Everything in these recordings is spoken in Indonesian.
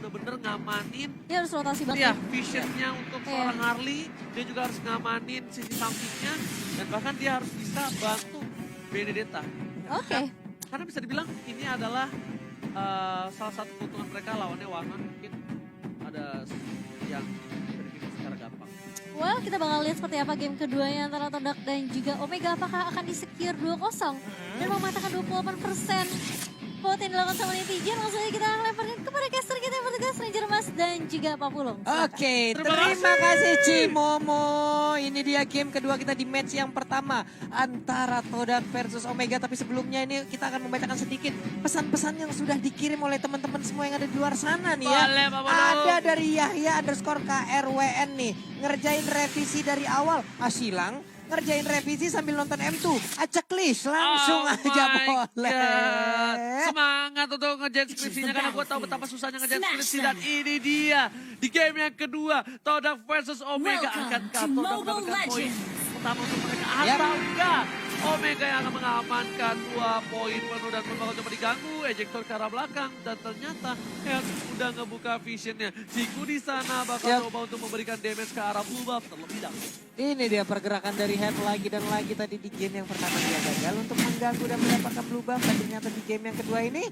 bener-bener ngamanin Dia harus rotasi banget. ya visionnya untuk Iya. seorang Harley. Dia juga harus ngamanin sisi sampingnya dan bahkan dia harus bisa bantu Benedetta. Oke. Karena bisa dibilang ini adalah salah satu keuntungan mereka lawannya Warman. Mungkin ada yang bisa dibikin secara gampang. Well, kita bakal lihat seperti apa game keduanya antara Todak dan juga Omega. Apakah akan di-secure 2-0 dan mematahkan 28% vote yang dilakukan sama netizen. Langsung aja kita lemparkan kepada caster kita yang bertugas Ranger Mas dan juga Papulung. Oke, terima kasih Cimomo. Ini dia game kedua kita di match yang pertama antara Todak versus Omega. Tapi sebelumnya ini kita akan membacakan sedikit pesan-pesan yang sudah dikirim oleh teman-teman semua yang ada di luar sana nih ya. Boleh, Pak Bono. Ada dari Yahya_KRWN nih. Ngerjain revisi dari awal. Asilang ngerjain revisi sambil nonton M2. Acak list langsung Oh aja my boleh. God. Semangat untuk ngerjain skripsinya karena gue tahu betapa susahnya ngerjain skripsi. Dan ini dia di game yang kedua Todak versus Omega. Akankah Todak mendapatkan poin pertama untuk mereka atau enggak? Omega yang akan mengamankan 2 poin penuh dan bakal coba diganggu. Ejector ke arah belakang dan ternyata Health udah ngebuka visionnya. Ciku di sana bakal coba untuk memberikan damage ke arah blue buff terlebih dahulu. Ini dia pergerakan dari Head lagi dan lagi tadi di game yang pertama dia gagal untuk mengganggu dan mendapatkan blue buff. Dan ternyata di game yang kedua ini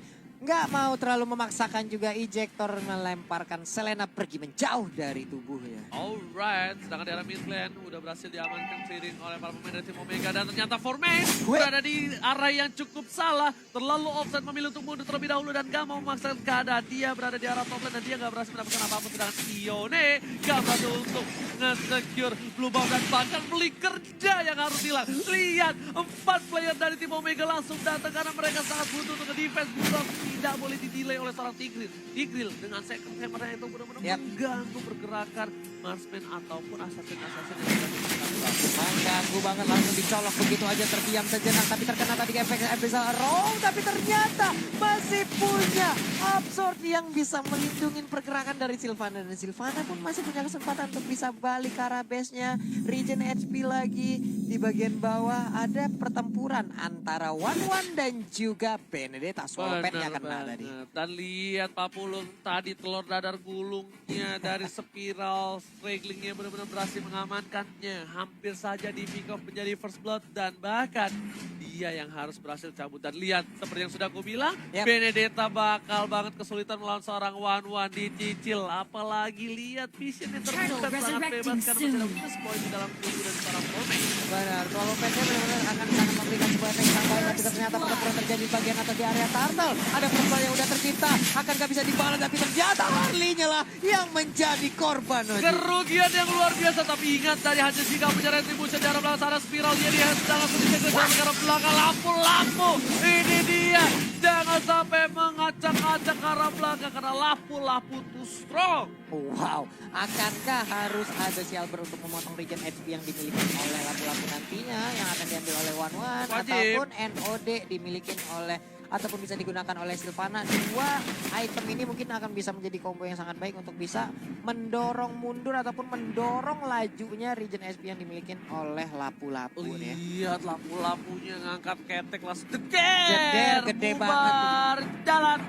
nggak mau terlalu memaksakan juga ejector melemparkan Selena pergi menjauh dari tubuhnya. Alright, sedangkan di arah mid lane udah berhasil diamankan clearing oleh para pemain dari tim Omega dan ternyata Formate berada di arah yang cukup salah, terlalu offset memilih untuk mundur terlebih dahulu dan gak mau memaksakan keadaan. Dia berada di arah top lane dan dia gak berhasil mendapatkan apapun, sedangkan Ione gak berhasil untuk nge-secure blue buff dan bahkan beli kerja yang harus hilang. Lihat, 4 player dari tim Omega langsung datang karena mereka sangat butuh untuk nge-defense blue buff. Tidak boleh di-delay oleh seorang Tigreal dengan second hammer-nya itu benar-benar mengganggu pergerakan marksman ataupun assassin-assassin yang sedang dilakukan. Mengganggu banget langsung dicolok begitu aja terdiam sejenak. Tapi terkena tadi efek bisa roll. Tapi ternyata masih punya absorb yang bisa melindungi pergerakan dari Sylvana. Dan Sylvana pun masih punya kesempatan untuk bisa balik ke arah base-nya. Regen HP lagi di bagian bawah ada pertempuran antara One dan juga Benedetta. Swalpetnya kena tadi. Dan lihat Papulung tadi telur dadar gulungnya dari spiral stragglingnya benar-benar berhasil mengamankannya. Hampir saja di pick off menjadi first blood dan bahkan dia yang harus berhasil cabut. Dan lihat seperti yang sudah aku bilang, Benedetta bakal banget kesulitan melawan seorang One dicicil. Apalagi lihat visionnya terbuka sangat bebas karena masih ada minus point di dalam tubuh dan seorang Formate. Benar, Swalpetnya benar-benar akan sangat memberikan sebuah efek yang baik. Tapi ternyata pertempuran terjadi di bagian atas di area turtle. Ada pertempuran yang udah tercipta, akankah bisa dibalas tapi ternyata Harley-nya lah yang menjadi korban. Kerugian yang luar biasa, tapi ingat dari hasil jika punya retribution di arah belakang sana spiral dia sedang langsung dicegah dari arah belakang lampu. Ini dia, jangan sampai mengacak-acak ke arah belakang karena lampu too strong. Wow, akankah harus ada Silver untuk memotong regen HP yang dimiliki oleh lampu-lampu nantinya yang akan diambil oleh One ataupun NOD dimiliki oleh ataupun bisa digunakan oleh Sylvana. 2 item ini mungkin akan bisa menjadi combo yang sangat baik untuk bisa mendorong mundur ataupun mendorong lajunya regen SP yang dimiliki oleh lapu-lapu nih. Lihat lampu-lampunya ngangkat ketek langsung Jeder, gede banget. Jalan.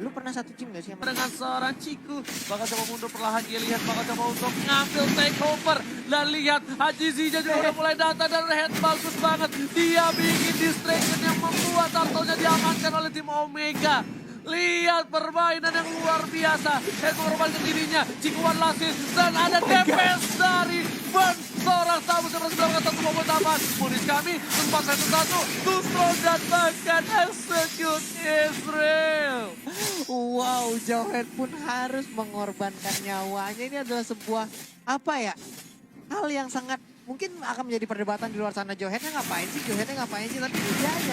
Lu pernah satu tim gak sih sama dengan seorang Ciku bakal coba mundur perlahan, dia lihat bakal coba untuk ngambil takeover dan lihat Haji Zija juga udah mulai datang dan head bagus banget, dia bikin distraction yang membuat turtle-nya diamankan oleh tim Omega. Lihat permainan yang luar biasa, head mengorbankan dirinya, Cikuan Lasis dan ada DPS dari Burn. Seorang tamu seperti melakukan satu momen tambahan. Munis kami, sempat 1-1, Tustro dan bahkan execute Israel. Wow, Johet pun harus mengorbankan nyawanya. Ini adalah sebuah, apa ya, hal yang sangat mungkin akan menjadi perdebatan di luar sana. Johetnya ngapain sih, tapi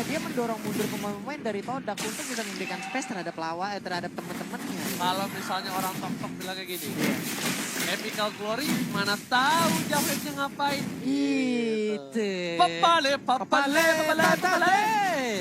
dia mendorong mundur pemain-pemain dari Todak untuk bisa memberikan space terhadap terhadap teman-temannya. Kalau misalnya orang tok-tok bilang kayak gini, Epical Glory mana tahu Johetnya ngapain. Itu. Papale.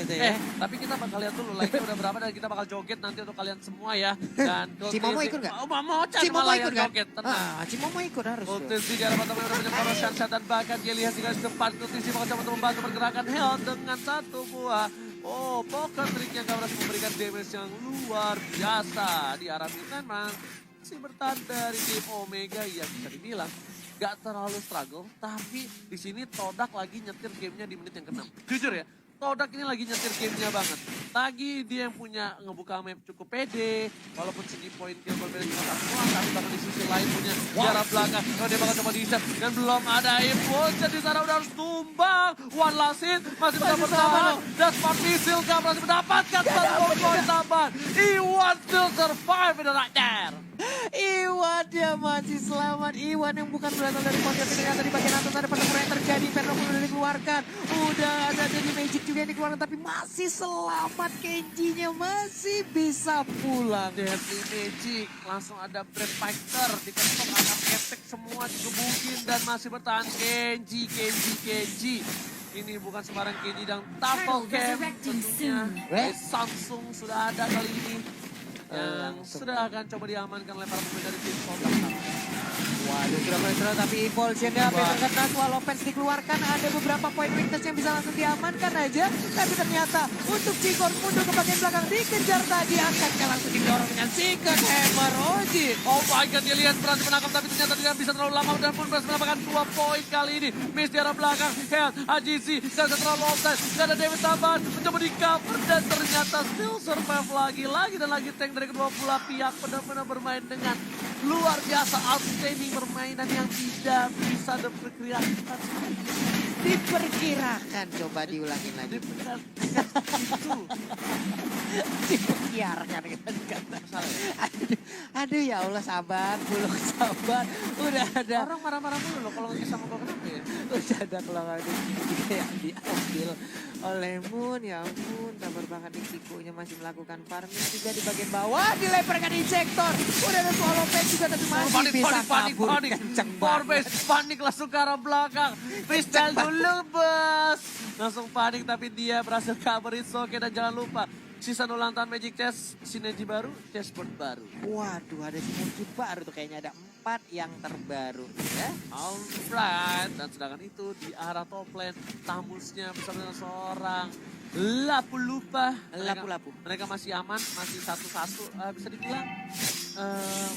Ya. Tapi kita bakal lihat dulu like-nya udah berapa dan kita bakal joget nanti untuk kalian semua ya. Dan Cimomo ikut nggak? Mau Cimomo ikut kan? joget, tenang. Cimomo ikut harus. Ultisi di arah teman udah banyak poros dan bahkan dia lihat juga depan Ultisi bakal coba untuk membantu pergerakan Hell dengan satu buah Oh, poker triknya gak berhasil memberikan damage yang luar biasa di arah midlane. Masih bertahan dari tim Omega yang bisa dibilang gak terlalu struggle. Tapi di sini Todak lagi nyetir gamenya di menit yang ke-6. Jujur ya, Todak ini lagi nyetir gamenya banget. Lagi dia yang punya ngebuka map cukup pede. Walaupun segi poin kill berbeda cuma satu doang, tapi bahkan di sisi lain punya jarak belakang. Kalau dia bakal coba di-set dan belum ada info. Jadi sana udah harus tumbang. One last hit masih bisa bertahan. Dan Smart Missile gak berhasil mendapatkan satu poin tambahan. Iwan still survive in the right there. Iwan dia masih selamat. Iwan yang bukan berasal dari Pontiac, ternyata di bagian atas ada pertempuran yang terjadi. Inferno pun udah dikeluarkan. Udah ada dari Magic juga yang dikeluarkan, tapi masih selamat. Kenjinya masih bisa pulang. Deadly Magic, langsung ada Breath Fighter, diketok angkat ketek semua dikebukin dan masih bertahan Kenji. Ini bukan sembarang Kenji dan Double Cam tentunya. Samsung sudah ada kali ini. Yang sudah akan coba diamankan oleh para pemain dari tim Todak. Waduh, sudah mulai terus, tapi impulsnya Peter kena, Swallow Pants dikeluarkan. Ada beberapa poin weakness yang bisa langsung diamankan aja. Tapi ternyata untuk Cikon mundur ke bagian belakang, dikejar tadi. Angkatnya langsung didorong dengan Secret Hammer Oji. Oh my god, dia lihat berhasil menangkap tapi ternyata tidak bisa terlalu lama dan pun berhasil mendapatkan 2 poin kali ini. Miss di arah belakang, Hel, AGC, gak bisa terlalu offside, gak ada damage tambahan, mencoba di cover dan ternyata still survive lagi dan lagi tank dari kedua belah pihak benar-benar bermain dengan luar biasa, outstanding permainan yang tidak bisa diperkirakan. Diperkirakan, coba diulangin lagi. Diperkirakan kata. Aduh ya Allah, sabar, belum sabar. Udah ada. Orang marah-marah dulu loh kalau nggak sama gue, kenapa ya? Udah ada pelanggan yang diambil oleh Moon. Ya ampun, sabar banget nih, Kikunya masih melakukan farming juga di bagian bawah. Dilemparkan injektor. Udah ada Swallow Pants juga tapi masih bisa kabur. Kenceng banget. Panik langsung ke arah belakang. Freestyle dulu bos. Langsung panik tapi dia berhasil kabur. It's okay, dan jangan lupa sisa ulang tahun Magic Chess, sinergi baru, chessboard baru. Waduh, ada sinergi baru tuh, kayaknya ada 4 yang terbaru ya. Alright, dan sedangkan itu di arah top lane, Tamusnya bersama dengan seorang Lapu-Lupa. Lapu-Lapu. Mereka masih aman, masih 1-1. Bisa dibilang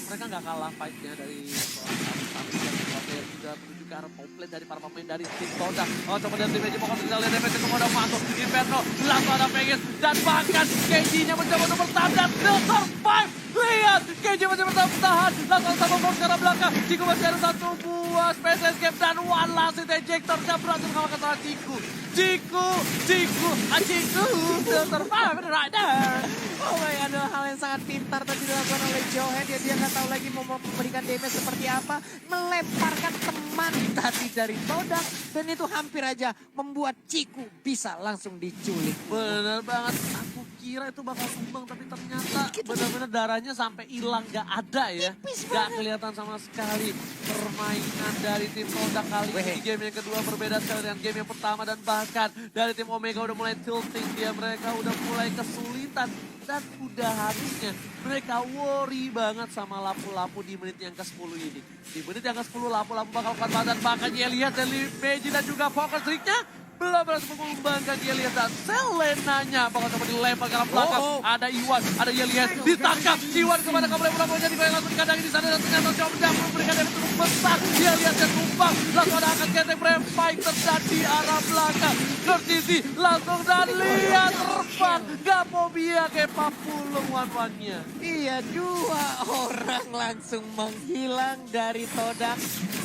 mereka nggak kalah fight-nya dari seorang Tamus yang juga menuju ke arah top lane dari para pemain dari tim Todak. Oh, coba dari tim Magic, pokoknya kita lihat damage semua udah masuk. Inferno, langsung ada Vegas, dan bahkan Kenji-nya mencoba untuk bertahan dan still survive. Lihat, Kenji masih bertahan, langsung sama box ke arah belakang. Ciku masih ada satu buah space escape dan one last hit ejector-nya berhasil mengalahkan seorang Ciku. Ciku, still survive right there. Oh my god, adalah hal yang sangat pintar tadi dilakukan oleh Johan. Dia nggak tahu lagi mau memberikan damage seperti apa. Melemparkan teman tadi dari Todak. Dan itu hampir aja membuat Ciku bisa langsung diculik. Bener banget, aku kira itu bakal tumbang tapi ternyata benar-benar darahnya sampai hilang, gak ada ya. Gak kelihatan sama sekali permainan dari tim Todak kali ini. Di game yang kedua berbeda sekali dengan game yang pertama, dan bahkan dari tim Omega udah mulai tilting dia, mereka udah mulai kesulitan. Dan udah harusnya mereka worry banget sama Lapu-Lapu di menit yang ke-10 ini. Di menit yang ke-10 Lapu-Lapu bakal kuat banget, dan bahkan dia lihat dari Meiji dan juga fokus triknya belum berhasil mengembangkan. Dia lihat dan Selenanya bakal coba dilempar ke arah belakang. Ada Iwan, ada Yelian, ditangkap. Iwan kepada Kabel Lapu jadi goyang langsung dikandangin di sana, dan ternyata coba memberikan yang cukup besar. Dia lihat dan tumpang, langsung ada angkat ketek Brave Fighter dan di arah belakang. Tertiti langsung dan lihat terbang. Gak mau biar kayak papulung wan-wannya. Iya, 2 orang langsung menghilang dari Todak.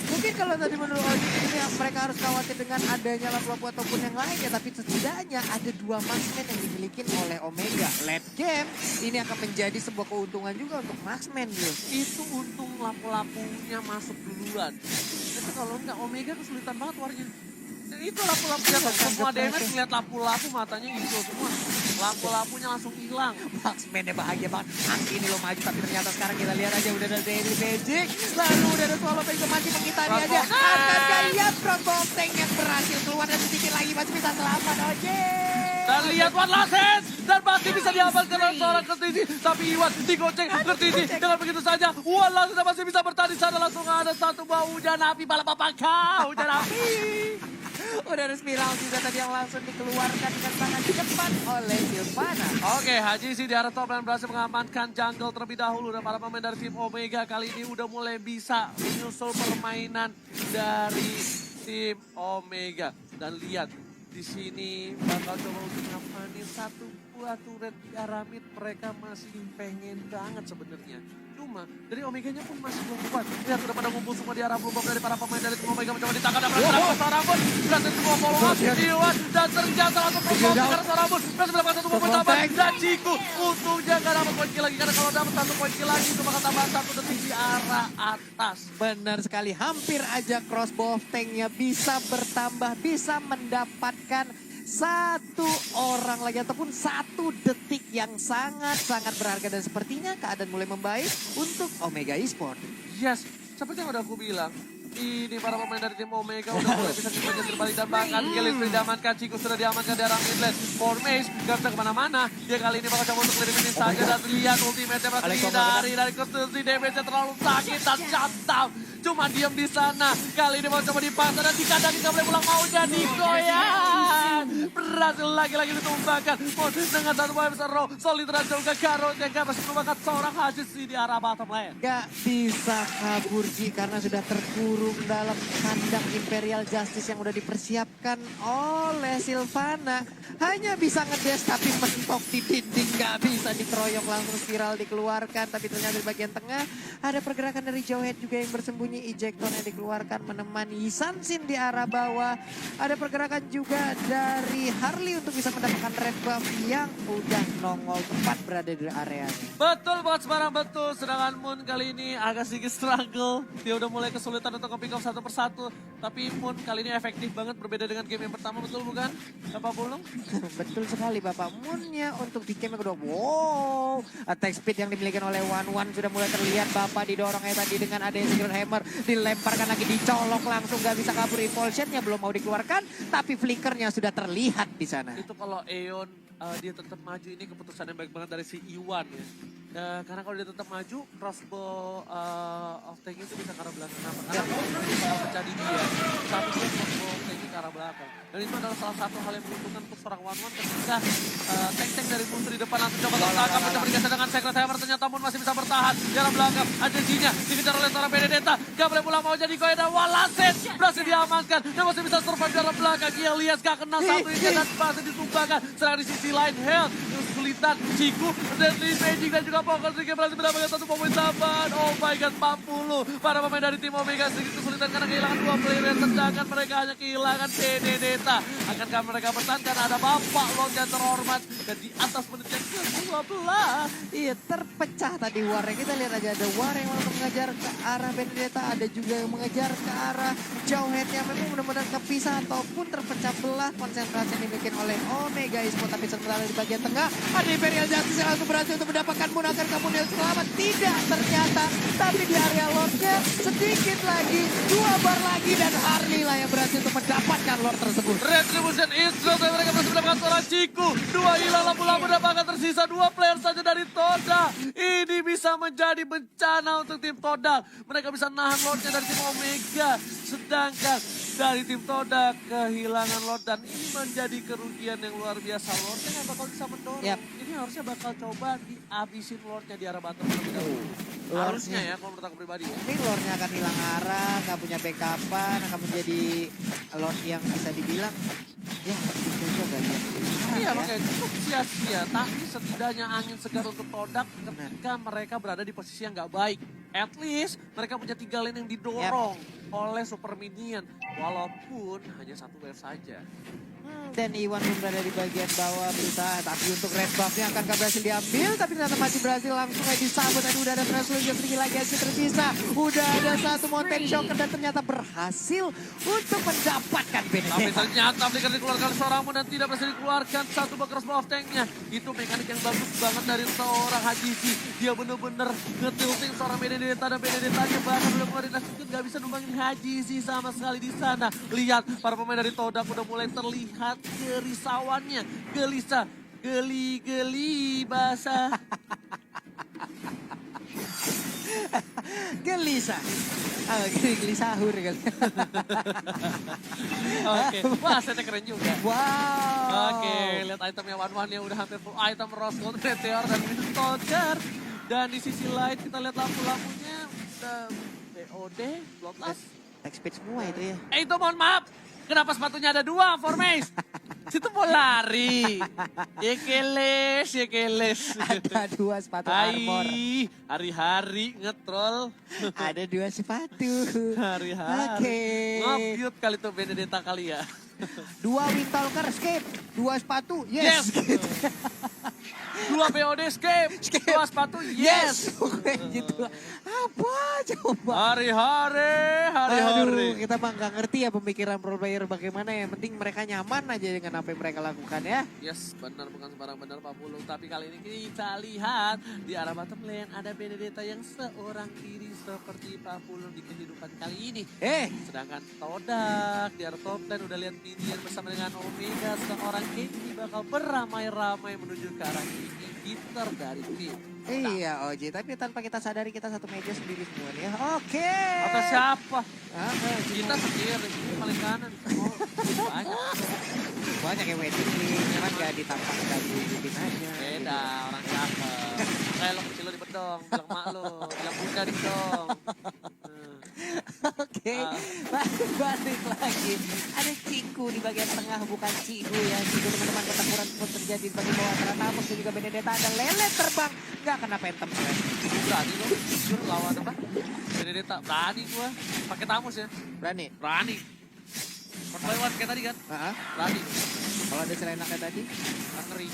Mungkin kalau tadi menurut Oji ini mereka harus khawatir dengan adanya Lapu-Lapu ataupun yang lain ya, tapi setidaknya ada 2 marksman yang dimiliki oleh Omega. Late game ini akan menjadi sebuah keuntungan juga untuk marksman, Yus. Itu untung Lapu-Lapunya masuk duluan. Tapi kalau enggak, Omega kesulitan banget warnya. Dan itu Lapu-Lapunya semua damage, lihat Lapu-Lapu matanya hijau semua. Lapu-Lapunya langsung hilang. Marksman-nya bahagia banget. Ini lo maju, tapi ternyata sekarang kita lihat aja udah ada Daily Magic. Lalu udah ada Swallow Pants masih mengitari aja. Akankah lihat Front Tank yang berhasil keluar dan sedikit lagi masih bisa selamat. Oke. Dan lihat One Last Hit, dan masih bisa diamankan oleh seorang Kertisi. Tapi Iwan digoceng Kertisi dengan begitu saja. One Last Hit masih bisa bertahan di sana. Langsung ada satu buah hujan api balap apa kau, hujan api. Udah ada spiral juga tadi yang langsung dikeluarkan dengan sangat cepat oleh Silvana. Oke, Haji sih di arah top dan berhasil mengamankan jungle terlebih dahulu. Dan para pemain dari tim Omega kali ini udah mulai bisa menyusul permainan dari tim Omega. Dan lihat, di sini bakal coba untuk ngapain satu buah turret di arah mid. Mereka masih pengen banget sebenarnya. Cuma dari Omeganya pun masih belum kuat. Lihat udah pada ngumpul semua di arah blue bomb dari para pemain dari tim Omega mencoba ditangkap dan berhasil seorang pun berhasil semua follow up Iwan dan ternyata langsung perform karena seorang pun berhasil mendapatkan satu poin tambahan dan Ciku untungnya gak dapat poin kill lagi karena kalau dapat satu poin kill lagi itu bakal tambahan 1 detik di arah atas. Benar sekali, hampir aja crossbow of tanknya bisa bertambah, bisa mendapatkan satu orang lagi ataupun 1 detik yang sangat-sangat berharga. Dan sepertinya keadaan mulai membaik untuk Omega Esports. Yes, seperti yang udah aku bilang. Ini para pemain dari tim Omega udah mulai bisa semuanya terbalik dan bahkan Gillis sudah diamankan, Ciku sudah diamankan di arah mid lane. Formage gak bisa kemana-mana. Dia kali ini bakal coba untuk eliminate saja dan lihat ultimate-nya berhasil dari konstitusi damage-nya terlalu sakit dan shutdown. Cuma diam di sana. Kali ini mau coba dipaksa dan dikandangin gak boleh pulang mau jadi goyang. Berhasil lagi-lagi ditumbangkan. Mon dengan satu poin besar row. Solid dan juga Garo yang gak berhasil menumbangkan seorang Haji di arah bottom lane. Gak bisa kabur Ji karena sudah terkurung dalam kandang Imperial Justice yang udah dipersiapkan oleh Silvana. Hanya bisa ngedes tapi mentok di dinding, gak bisa dikeroyok, langsung spiral dikeluarkan. Tapi ternyata di bagian tengah ada pergerakan dari Jowhead juga yang bersembunyi. Ejector yang dikeluarkan menemani Sansin di arah bawah. Ada pergerakan juga dari Harley untuk bisa mendapatkan red buff yang udah nongol tepat berada di area ini. Betul buat sembarang betul, sedangkan Moon kali ini agak sedikit struggle. Dia udah mulai kesulitan untuk nge-pick off satu persatu. Tapi Moon kali ini efektif banget, berbeda dengan game yang pertama, betul bukan? Bapak Bulung? Betul sekali Bapak. Moonnya untuk di game yang kedua. Wow, attack speed yang dimiliki oleh One sudah mulai terlihat. Bapak didorongnya tadi dengan ada Secret Hammer. Dilemparkan lagi, dicolok langsung, gak bisa kabur. Impulsionnya belum mau dikeluarkan, tapi flickernya sudah terlihat di sana. Itu kalau Aeon dia tetap maju, ini keputusan yang baik banget dari si Iwan ya. Karena kalau dia tetap maju, crossbow of tank itu bisa ke arah belakang. Kenapa? Karena dia bakal pecah di dia, tapi dia crossbow of tank ke arah belakang. Dan itu adalah salah satu hal yang menguntungkan untuk seorang One ketika tank-tank dari musuh di depan langsung coba tertangkap, mencoba bergeser dengan Secret Hammer. Ternyata Moon masih bisa bertahan di arah belakang. Agensinya dikejar oleh seorang Benedetta. Gak boleh pulang mau jadi Goya dan Walaset berhasil diamankan. Dan masih bisa survive di arah belakang. Elias gak kena satu ini dan masih ditumbangkan. Sedang di sisi lain Hell kesulitan Ciku dan Magic dan juga Pokok sedikit berhasil mendapatkan satu poin tambahan. Oh my god, 40. Para pemain dari tim Omega sedikit kesulitan karena kehilangan 2 player. Sedangkan mereka hanya kehilangan Benedetta. Akankah mereka bertahan karena ada Bapak Lord yang terhormat. Dan di atas menit yang ke-12. Iya, terpecah tadi warnya. Kita lihat aja ada war yang langsung mengejar ke arah Benedetta. Ada juga yang mengejar ke arah Jowhead yang memang benar-benar kepisah ataupun terpecah belah. Konsentrasi yang dimiliki oleh Omega Esports. Tapi sementara di bagian tengah ada Imperial Justice yang langsung berhasil untuk mendapatkan Moon. Agar Munir selamat? Tidak ternyata. Tapi di area Lordnya sedikit lagi. 2 bar lagi dan Harley lah yang berhasil untuk mendapatkan Lord tersebut. Retribution Israel dan mereka berhasil mendapatkan seorang Ciku. 2 hilang lampu-lampu mendapatkan tersisa 2 player saja dari Toda. Ini bisa menjadi bencana untuk tim Toda. Mereka bisa nahan Lordnya dari tim Omega. Sedangkan dari tim Toda kehilangan Lord dan ini menjadi kerugian yang luar biasa. Lordnya nggak bakal bisa mendorong. Yep. Ini harusnya bakal coba dihabisin Lordnya di arah bottom terlebih dahulu. Harusnya ya kalau menurut aku pribadi ya. Ini Lordnya akan hilang arah, nggak punya backupan, akan menjadi Lord yang bisa dibilang ya itu juga ya. Iya makanya cukup sia-sia, tapi setidaknya angin segar untuk Todak ketika mereka berada di posisi yang nggak baik. At least mereka punya 3 lane yang didorong oleh Super Minion. Walaupun hanya 1 wave saja. Dan Iwan pun berada di bagian bawah berusaha. Tapi untuk red buff-nya akankah berhasil diambil. Tapi ternyata masih berhasil langsung aja disambut. Tadi udah ada Threshold yang sedikit lagi aja tersisa. Udah ada 1 Mountain Shocker dan ternyata berhasil untuk mendapatkan Tapi Benedetta. ternyata Flicker dikeluarkan seorang Moon dan tidak berhasil dikeluarkan 1 crossbow of tanknya. Itu mekanik yang bagus banget dari seorang Hajisi. Dia bener-bener ngetilting seorang Benedetta dan Benedettanya bahkan udah keluarin mungkin gak bisa numbangin Hajisi sama sekali di sana. Lihat para pemain dari Todak udah mulai terlihat kerisauannya. Gelisah, geli-geli basah. gelisah. Gelisah sahur kali. Oke, wah setnya keren juga. Wow. Oke, lihat itemnya One yang udah hampir full item Rose Gold, Meteor, dan Stalker. Dan di sisi lain kita lihat lampu-lampunya udah BOD, Bloodlust. Attack speed semua itu ya. Itu mohon maaf, kenapa sepatunya ada 2, Formace? Situ mau lari. Ya keles. Ada 2 sepatu armor. Hari-hari ngetrol. Ada 2 sepatu. Hari-hari. Oke. Nge-mute kali tuh Benedetta kali ya. 2 Windtalker escape. 2 sepatu. Yes. 2 BOD escape. 2 sepatu yes. Gitu. Apa coba? Hari-hari. Aduh, kita mah nggak ngerti ya pemikiran pro player bagaimana ya. Yang penting mereka nyaman aja dengan apa yang mereka lakukan ya. Yes, benar bukan sembarang benar Pak Pulung. Tapi kali ini kita lihat di arah bottom lane ada Benedetta yang seorang diri seperti Pak Pulung di kehidupan kali ini. Sedangkan Todak di arah top lane udah lihat minion bersama dengan Omega. Sedang orang Kenji bakal beramai-ramai menuju ke arah gitar dari tim. Iya Oji, tapi tanpa kita sadari kita satu meja sendiri semua nih ya. Oke. Atau siapa? Kita Kita sendiri, paling kanan. Oh, banyak yang waiting list, kan gak ditampak gak diikutin aja. beda, orang cakep. Kayak lo kecil lo di bedong, bilang mak lo, bilang bunda di bedong. Oke, balik lagi. Ada Ciku di bagian tengah, bukan Cihu ya. Ciku teman-teman pertempuran pun terjadi di bagian bawah antara Tamus dan juga Benedetta. Ada Lele terbang, nggak kena Phantom Thread. Berani lo, jujur lawan apa? Benedetta, berani gua. Pakai Tamus ya. Berani? Berani. One by one kayak tadi kan? Berani. Kalau ada Selena kayak tadi? Ngeri.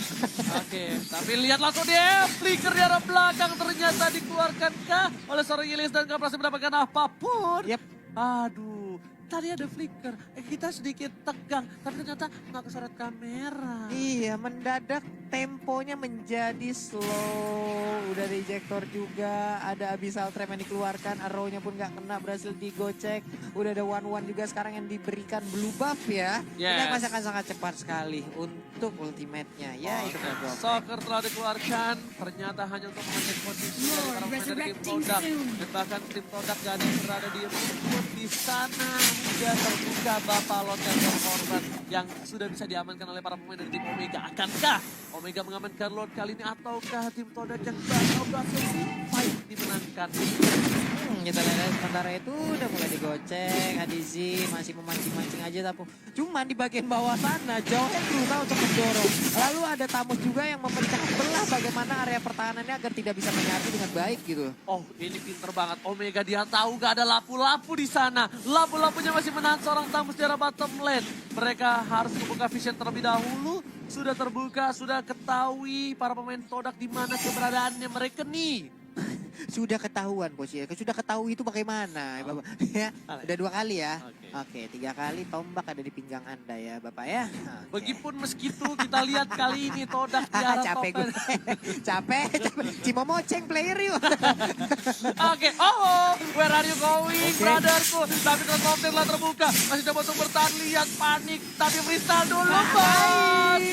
Oke, tapi lihat langsung dia. Flicker di arah belakang ternyata dikeluarkan kah oleh seorang Ilyas dan gak berhasil mendapatkan apapun. Yep. Aduh, tadi ada flicker. Kita sedikit tegang, tapi ternyata nggak keseret kamera. Iya, mendadak temponya menjadi slow. Udah ada ejector juga, ada Abyssal Trap yang dikeluarkan, arrow-nya pun nggak kena, berhasil digocek. Udah ada one-one juga sekarang yang diberikan blue buff ya. Ini masih akan sangat cepat sekali untuk ultimate-nya. Ya, itu kan. Soccer telah dikeluarkan, ternyata hanya untuk mengecek posisi dari para pemain dari tim Todak. Dan bahkan tim Todak gak ada yang berada di rumput di sana. Sudah terbuka Bapak Loket korban yang sudah bisa diamankan oleh para pemain dari tim Omega. Akankah Omega mengamankan Lord kali ini ataukah tim Todak yang bakal berhasil fight dimenangkan? Kita lihat sementara itu udah mulai digocek, Hadizi masih memancing-mancing aja tapi cuman di bagian bawah sana Jauhen berusaha untuk mendorong. Lalu ada Tamus juga yang memecah belah bagaimana area pertahanannya agar tidak bisa menyatu dengan baik gitu. Oh, ini pinter banget Omega, dia tahu gak ada lapu-lapu di sana. Lapu-lapunya masih menahan seorang Tamus di arah bottom lane. Mereka harus membuka vision terlebih dahulu. Sudah terbuka, sudah ketahui para pemain Todak di mana keberadaannya mereka nih. Sudah ketahuan bos ya, sudah ketahui itu bagaimana Bapak ya. Udah 2 kali ya. Oke, 3 kali tombak ada di pinggang Anda ya Bapak ya. Begipun meskitu kita lihat kali ini Todak di arah capek gue. capek. Cimo moceng player yuk. Oke, where are you going brotherku? Tapi transporter lah terbuka, masih coba untuk bertahan, lihat panik. Tapi freestyle dulu bos.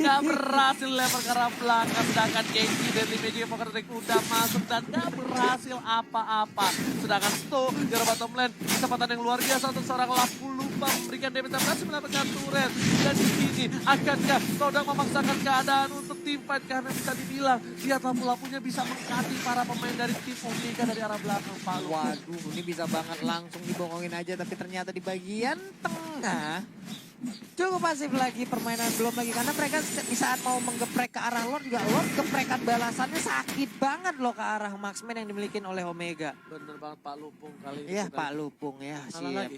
Gak berhasil lempar ke arah belakang, sedangkan Kenji dan Limeji Poker Deck udah masuk dan gak berhasil apa-apa. Sedangkan Sto di arah bottom lane, kecepatan yang luar biasa untuk seorang Lapu lupa memberikan damage dan berhasil mendapatkan turret. Dan di sini akankah Todak memaksakan keadaan untuk tim fight karena bisa dibilang lihat lapu-lapunya bisa mengcutting para pemain dari tim Omega dari arah belakang Pak. Waduh, ini bisa banget langsung dibongongin aja tapi ternyata di bagian tengah cukup pasif lagi, permainan belum lagi karena mereka di saat mau menggeprek ke arah Lord juga Lord geprekan balasannya sakit banget loh ke arah Marksman yang dimiliki oleh Omega. Bener banget Pak Lupung kali ini. Iya Pak Lupung ya, siap.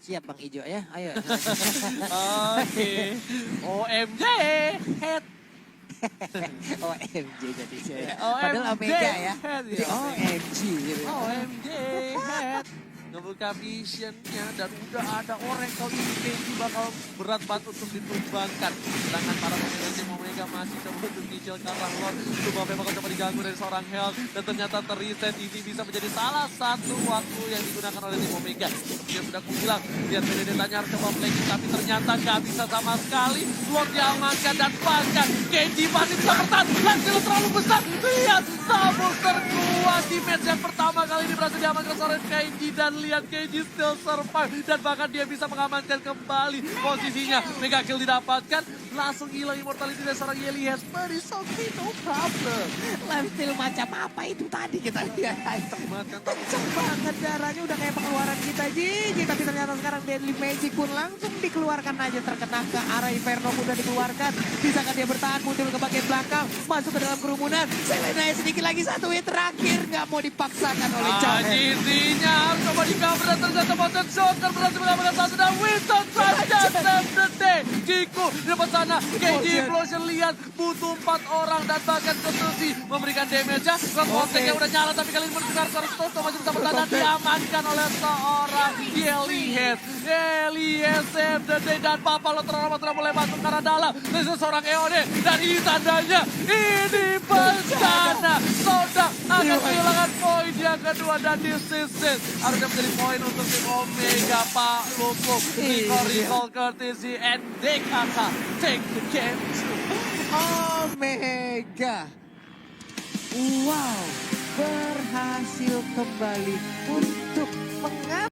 Siap Bang Ijo ya, ayo. Oke, OMG head. OMG jadi saya. OMG Padahal Omega ya. head, Jadi OMG gitu. OMG head. ngebuka visionnya dan udah ada orang kali ini Kenji bakal berat banget untuk ditumbangkan. Sedangkan para pemain tim Omega masih coba untuk nyicil ke arah Lord. Coba bakal coba diganggu dari seorang Health dan ternyata terreset. Ini bisa menjadi salah satu waktu yang digunakan oleh tim Omega. Seperti yang sudah aku bilang, lihat Benedetta harus coba playing tapi ternyata gak bisa sama sekali. Lord diamankan dan bahkan Kenji masih bisa bertahan. Hasil terlalu besar. Lihat Samus terkuat di match yang pertama kali ini berhasil diamankan oleh Kenji dan lihat Kenji still survive dan bahkan dia bisa mengamankan kembali posisinya. Mega kill didapatkan, langsung hilang immortality dari seorang Yelihes. But it's okay, no problem. Lifesteal macam apa itu tadi kita lihat. Kenceng banget darahnya udah kayak pengeluaran kita Gigi. Tapi ternyata sekarang Deadly Magic pun langsung dikeluarkan aja terkena ke arah Inferno udah dikeluarkan. Bisakah dia bertahan mundur ke bagian belakang. Masuk ke dalam kerumunan. Selena sedikit lagi satu hit terakhir. Gak mau dipaksakan oleh Jamet. GT-nya harus coba di-cover dan ternyata Mountain Shocker berhasil mengamankan satu dan Winston saja save the day. Kiku di depan sana. KG Implosion lihat butuh 4 orang dan bahkan Kotusi memberikan damage-nya. Kontek yang udah nyala tapi kali ini mendengar suara Toto masih bisa bertahan dan diamankan oleh seorang Yelihes. Yelihes save the day dan Papa Lotrama telah mulai masuk ke arah dalam. Ini seorang EOD dan ini tandanya ini bencana. Soda akan kehilangan poin yang kedua dan decision harusnya menjadi poin untuk tim Omega. Pak Lupuk, recall courtesy and DKK take the game. Omega. Wow, berhasil kembali untuk